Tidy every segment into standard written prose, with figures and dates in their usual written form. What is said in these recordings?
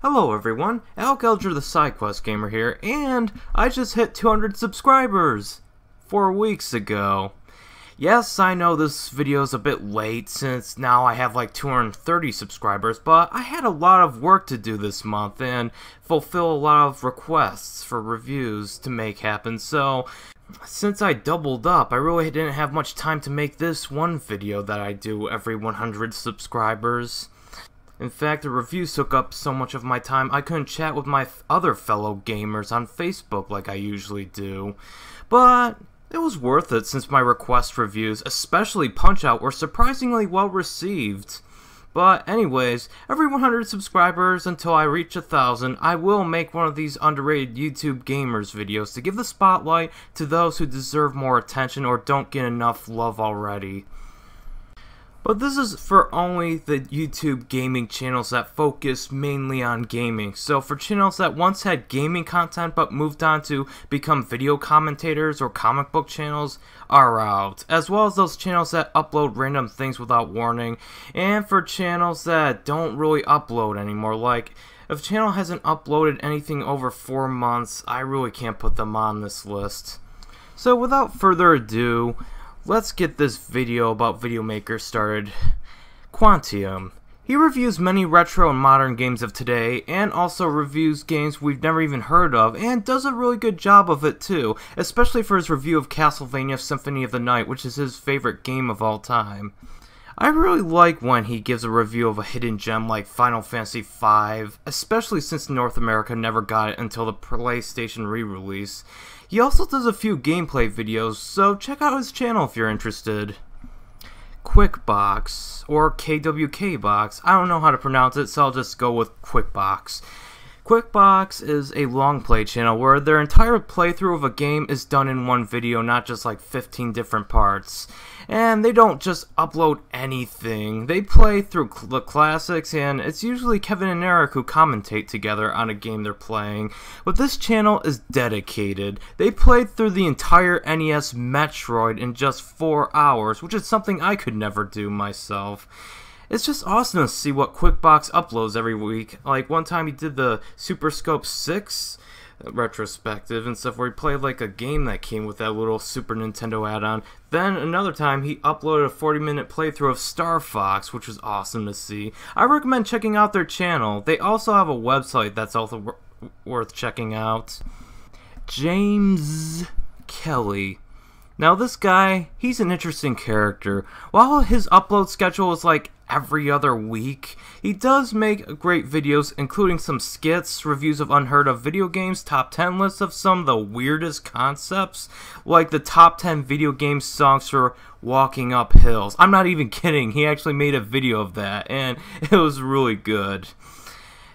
Hello everyone, Alec Elger the SideQuest Gamer here, and I just hit 200 subscribers 4 weeks ago. Yes, I know this video is a bit late since now I have like 230 subscribers, but I had a lot of work to do this month and fulfill a lot of requests for reviews to make happen, so since I doubled up, I really didn't have much time to make this one video that I do every 100 subscribers. In fact, the reviews took up so much of my time I couldn't chat with my other fellow gamers on Facebook like I usually do. But it was worth it since my request reviews, especially Punch-Out, were surprisingly well received. But anyways, every 100 subscribers until I reach 1,000, I will make one of these underrated YouTube gamers videos to give the spotlight to those who deserve more attention or don't get enough love already. But this is for only the YouTube gaming channels that focus mainly on gaming. So for channels that once had gaming content but moved on to become video commentators or comic book channels are out. As well as those channels that upload random things without warning. And for channels that don't really upload anymore. Like, if a channel hasn't uploaded anything over 4 months, I really can't put them on this list. So without further ado, let's get this video about video makers started. Quantium. He reviews many retro and modern games of today, and also reviews games we've never even heard of, and does a really good job of it too, especially for his review of Castlevania Symphony of the Night, which is his favorite game of all time. I really like when he gives a review of a hidden gem like Final Fantasy V, especially since North America never got it until the PlayStation re-release. He also does a few gameplay videos, so check out his channel if you're interested. QuickBox, or KWKBox, I don't know how to pronounce it, so I'll just go with QuickBox. QuickBox is a long play channel where their entire playthrough of a game is done in one video, not just like 15 different parts. And they don't just upload anything. They play through the classics, and it's usually Kevin and Eric who commentate together on a game they're playing. But this channel is dedicated. They played through the entire NES Metroid in just 4 hours, which is something I could never do myself. It's just awesome to see what QuickBox uploads every week. Like one time he did the Super Scope 6 retrospective and stuff where he played like a game that came with that little Super Nintendo add-on. Then another time he uploaded a 40-minute playthrough of Star Fox, which was awesome to see. I recommend checking out their channel. They also have a website that's also worth checking out. James Kelly. Now this guy, he's an interesting character. While his upload schedule is like every other week, he does make great videos including some skits, reviews of unheard of video games, top 10 lists of some of the weirdest concepts, like the top 10 video game songs for walking up hills. I'm not even kidding, he actually made a video of that and it was really good.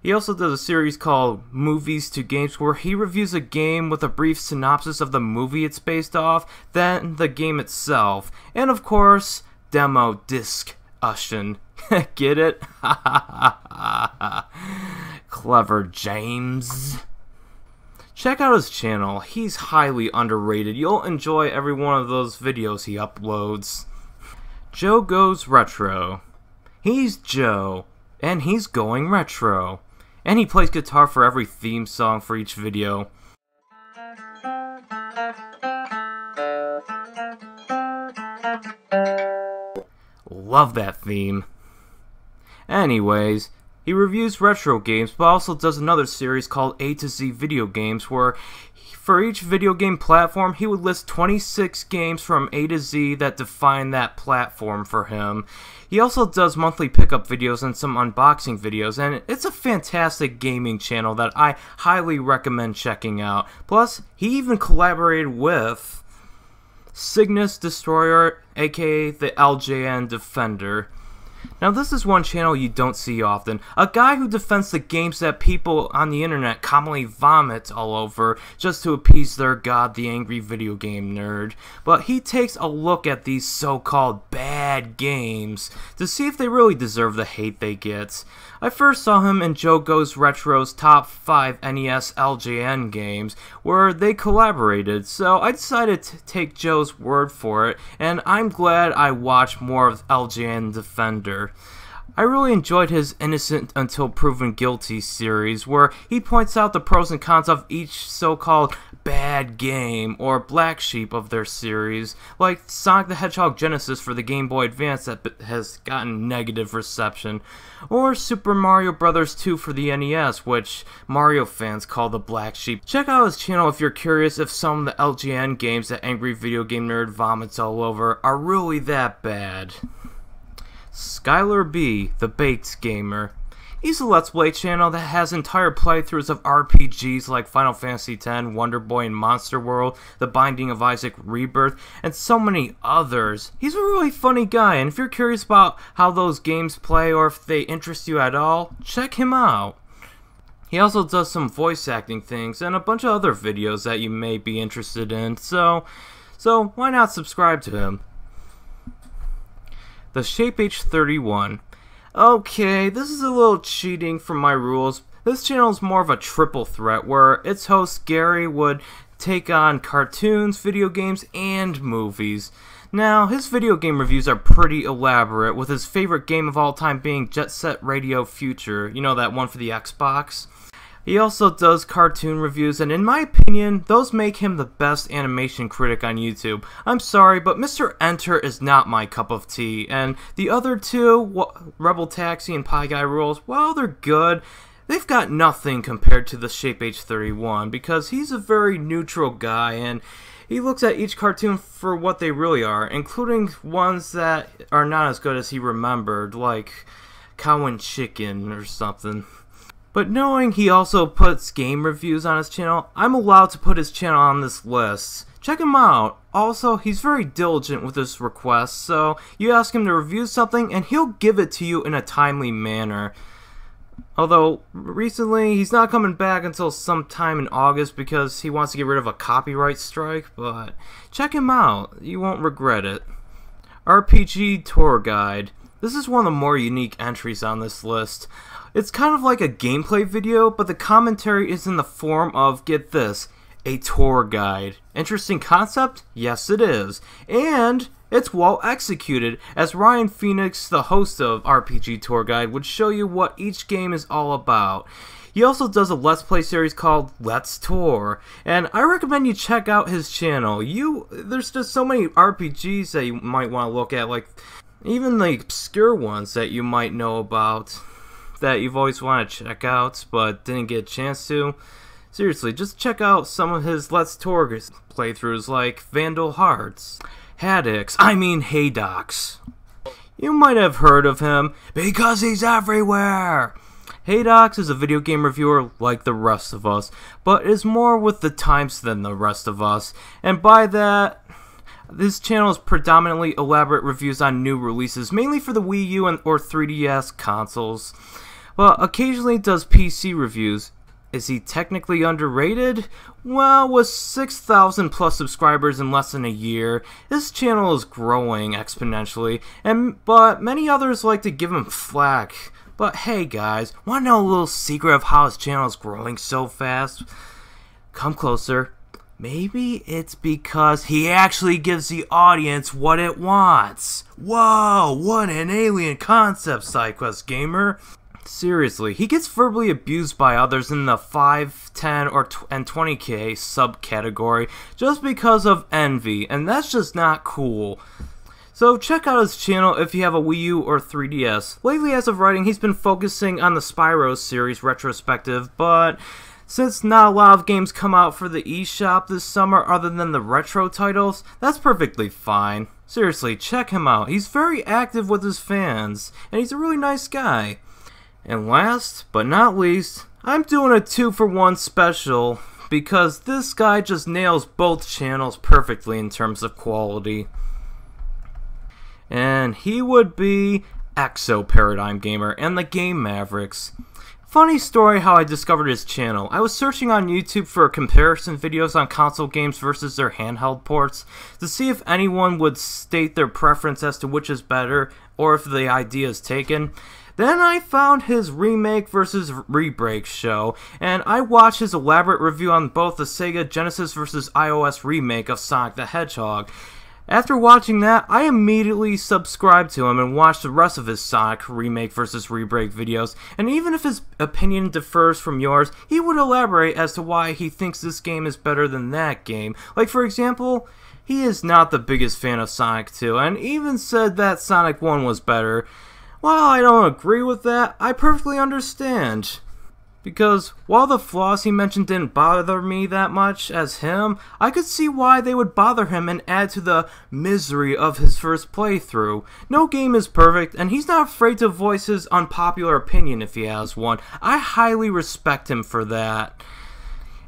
He also does a series called Movies to Games where he reviews a game with a brief synopsis of the movie it's based off, then the game itself, and of course, demo discussion. Get it? Clever James. Check out his channel, he's highly underrated. You'll enjoy every one of those videos he uploads. Joe Goes Retro. He's Joe, and he's going retro. And he plays guitar for every theme song for each video. Love that theme. Anyways, he reviews retro games, but also does another series called A to Z Video Games, where for each video game platform, he would list 26 games from A to Z that define that platform for him. He also does monthly pickup videos and some unboxing videos, and it's a fantastic gaming channel that I highly recommend checking out. Plus, he even collaborated with Cygnus Destroyer, aka the LJN Defender. Now this is one channel you don't see often, a guy who defends the games that people on the internet commonly vomit all over just to appease their god, the angry video game nerd. But he takes a look at these so-called bad games to see if they really deserve the hate they get. I first saw him in Joe Goes Retro's top 5 NES LJN games, where they collaborated, so I decided to take Joe's word for it, and I'm glad I watched more of LJN Defender. I really enjoyed his Innocent Until Proven Guilty series, where he points out the pros and cons of each so-called bad game or black sheep of their series, like Sonic the Hedgehog Genesis for the Game Boy Advance that has gotten negative reception, or Super Mario Bros. 2 for the NES, which Mario fans call the black sheep. Check out his channel if you're curious if some of the LGN games that Angry Video Game Nerd vomits all over are really that bad. Skylar B, the Baked Gamer. He's a Let's Play channel that has entire playthroughs of RPGs like Final Fantasy X, Wonder Boy and Monster World, The Binding of Isaac Rebirth, and so many others. He's a really funny guy, and if you're curious about how those games play or if they interest you at all, check him out. He also does some voice acting things and a bunch of other videos that you may be interested in, so why not subscribe to him? The Shape H31. Okay, this is a little cheating from my rules. This channel is more of a triple threat where its host Gary would take on cartoons, video games, and movies. Now, his video game reviews are pretty elaborate, with his favorite game of all time being Jet Set Radio Future, you know, that one for the Xbox. He also does cartoon reviews, and in my opinion, those make him the best animation critic on YouTube. I'm sorry, but Mr. Enter is not my cup of tea, and the other two, Rebel Taxi and Pie Guy Rules, well, they're good. They've got nothing compared to the Shape H31, because he's a very neutral guy, and he looks at each cartoon for what they really are, including ones that are not as good as he remembered, like Cow and Chicken or something. But knowing he also puts game reviews on his channel, I'm allowed to put his channel on this list. Check him out. Also, he's very diligent with his requests, so you ask him to review something and he'll give it to you in a timely manner. Although, recently, he's not coming back until sometime in August because he wants to get rid of a copyright strike, but check him out. You won't regret it. RPG Tour Guide. This is one of the more unique entries on this list. It's kind of like a gameplay video, but the commentary is in the form of, get this, a tour guide. Interesting concept? Yes it is. And it's well executed, as Ryan Phoenix, the host of RPG Tour Guide, would show you what each game is all about. He also does a Let's Play series called Let's Tour, and I recommend you check out his channel. There's just so many RPGs that you might want to look at, like even the obscure ones that you might know about, that you've always wanted to check out but didn't get a chance to. Seriously, just check out some of his Let's Tour playthroughs like Vandal Hearts, Haydox. You might have heard of him because he's everywhere. Haydox is a video game reviewer like the rest of us, but is more with the times than the rest of us, and by that, this channel is predominantly elaborate reviews on new releases, mainly for the Wii U or 3DS consoles. Well, occasionally does PC reviews. Is he technically underrated? Well, with 6,000 plus subscribers in less than a year, his channel is growing exponentially, but many others like to give him flack. But hey guys, wanna know a little secret of how his channel is growing so fast? Come closer. Maybe it's because he actually gives the audience what it wants. Whoa, what an alien concept, SideQuest Gamer. Seriously, he gets verbally abused by others in the 5, 10, and 20k subcategory just because of envy, and that's just not cool. So check out his channel if you have a Wii U or 3DS. Lately, as of writing, he's been focusing on the Spyro series retrospective, but since not a lot of games come out for the eShop this summer other than the retro titles, that's perfectly fine. Seriously, check him out. He's very active with his fans, and he's a really nice guy. And last but not least, I'm doing a 2-for-1 special because this guy just nails both channels perfectly in terms of quality. And he would be Exo Paradigm Gamer and the Game Mavericks. Funny story how I discovered his channel. I was searching on YouTube for comparison videos on console games versus their handheld ports to see if anyone would state their preference as to which is better or if the idea is taken. Then I found his remake versus re-break show, and I watched his elaborate review on both the Sega Genesis versus iOS remake of Sonic the Hedgehog. After watching that, I immediately subscribed to him and watched the rest of his Sonic Remake vs. Rebreak videos, and even if his opinion differs from yours, he would elaborate as to why he thinks this game is better than that game. Like, for example, he is not the biggest fan of Sonic 2, and even said that Sonic 1 was better. While I don't agree with that, I perfectly understand. Because while the flaws he mentioned didn't bother me that much as him, I could see why they would bother him and add to the misery of his first playthrough. No game is perfect, and he's not afraid to voice his unpopular opinion if he has one. I highly respect him for that.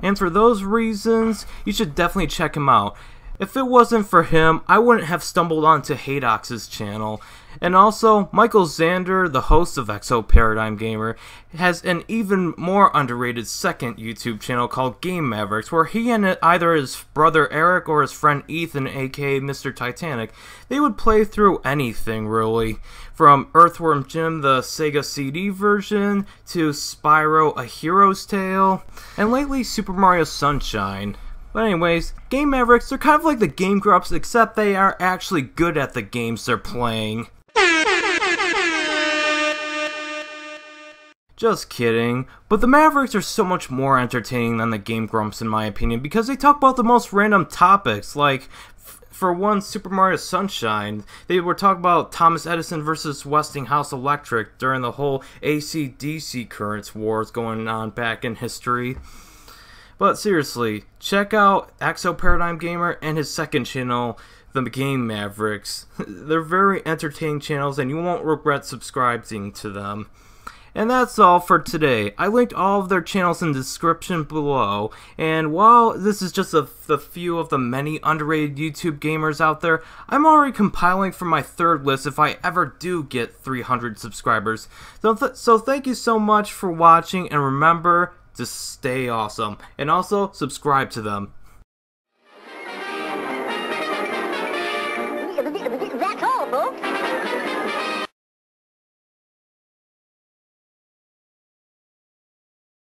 And for those reasons, you should definitely check him out. If it wasn't for him, I wouldn't have stumbled onto Haydox's channel. And also, Michael Zander, the host of Exo Paradigm Gamer, has an even more underrated second YouTube channel called Game Mavericks, where he and either his brother Eric or his friend Ethan, aka Mr. Titanic, they would play through anything really. From Earthworm Jim, the Sega CD version, to Spyro, A Hero's Tale, and lately Super Mario Sunshine. But anyways, Game Mavericks, they're kind of like the Game Grumps, except they are actually good at the games they're playing. Just kidding, but the Mavericks are so much more entertaining than the Game Grumps in my opinion, because they talk about the most random topics, like, for one, Super Mario Sunshine, they were talking about Thomas Edison versus Westinghouse Electric during the whole AC/DC currents wars going on back in history. But seriously, check out Exo Paradigm Gamer and his second channel, the Game Mavericks. They're very entertaining channels and you won't regret subscribing to them. And that's all for today. I linked all of their channels in the description below, and while this is just the few of the many underrated YouTube gamers out there, I'm already compiling for my third list if I ever do get 300 subscribers. So thank you so much for watching, and remember to stay awesome, and also subscribe to them. That's all, folks.